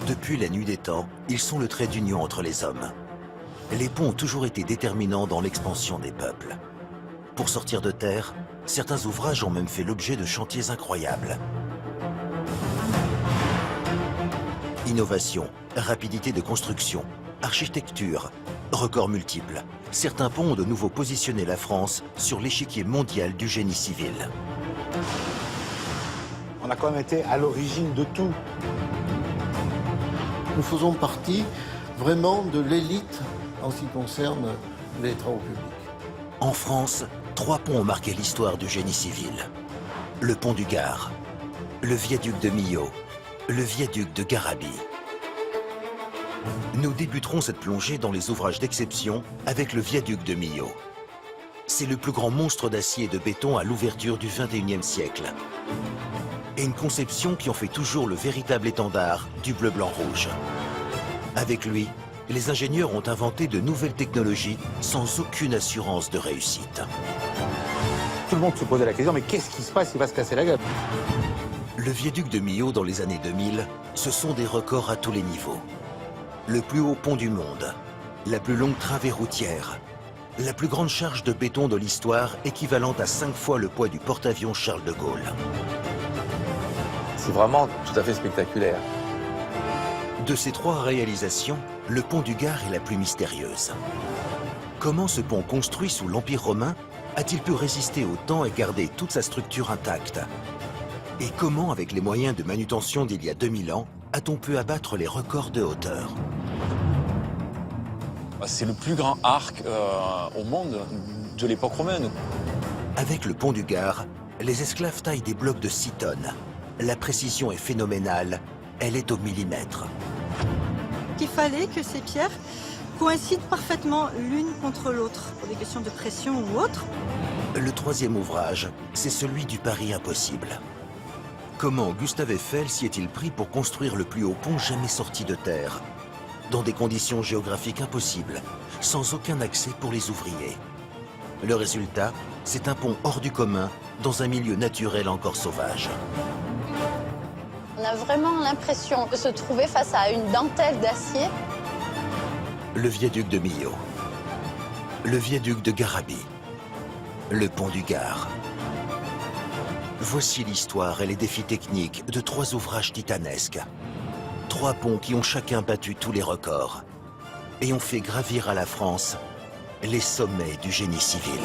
Depuis la nuit des temps, ils sont le trait d'union entre les hommes. Les ponts ont toujours été déterminants dans l'expansion des peuples. Pour sortir de terre, certains ouvrages ont même fait l'objet de chantiers incroyables. Innovation, rapidité de construction, architecture, records multiples. Certains ponts ont de nouveau positionné la France sur l'échiquier mondial du génie civil. On a quand même été à l'origine de tout. Nous faisons partie vraiment de l'élite en ce qui concerne les travaux publics. En France, 3 ponts ont marqué l'histoire du génie civil. Le pont du Gard, le viaduc de Millau, le viaduc de Garabit. Nous débuterons cette plongée dans les ouvrages d'exception avec le viaduc de Millau. C'est le plus grand monstre d'acier et de béton à l'ouverture du XXIe siècle. Et une conception qui en fait toujours le véritable étendard du bleu-blanc-rouge. Avec lui, les ingénieurs ont inventé de nouvelles technologies sans aucune assurance de réussite. Tout le monde se posait la question, mais qu'est-ce qui se passe? Il va se casser la gueule. Le viaduc de Millau dans les années 2000, ce sont des records à tous les niveaux. Le plus haut pont du monde, la plus longue travée routière, la plus grande charge de béton de l'histoire équivalente à 5 fois le poids du porte-avions Charles de Gaulle. C'est vraiment tout à fait spectaculaire. De ces 3 réalisations, le pont du Gard est la plus mystérieuse. Comment ce pont construit sous l'Empire romain a-t-il pu résister au temps et garder toute sa structure intacte? Et comment, avec les moyens de manutention d'il y a 2000 ans, a-t-on pu abattre les records de hauteur? C'est le plus grand arc au monde de l'époque romaine. Avec le pont du Gard, les esclaves taillent des blocs de 6 tonnes. La précision est phénoménale, elle est au millimètre. Il fallait que ces pierres coïncident parfaitement l'une contre l'autre, pour des questions de pression ou autre. Le 3e ouvrage, c'est celui du pari impossible. Comment Gustave Eiffel s'y est-il pris pour construire le plus haut pont jamais sorti de terre, dans des conditions géographiques impossibles, sans aucun accès pour les ouvriers? Le résultat, c'est un pont hors du commun, dans un milieu naturel encore sauvage. On a vraiment l'impression de se trouver face à une dentelle d'acier. Le viaduc de Millau, le viaduc de Garabit, le pont du Gard. Voici l'histoire et les défis techniques de 3 ouvrages titanesques. 3 ponts qui ont chacun battu tous les records et ont fait gravir à la France les sommets du génie civil.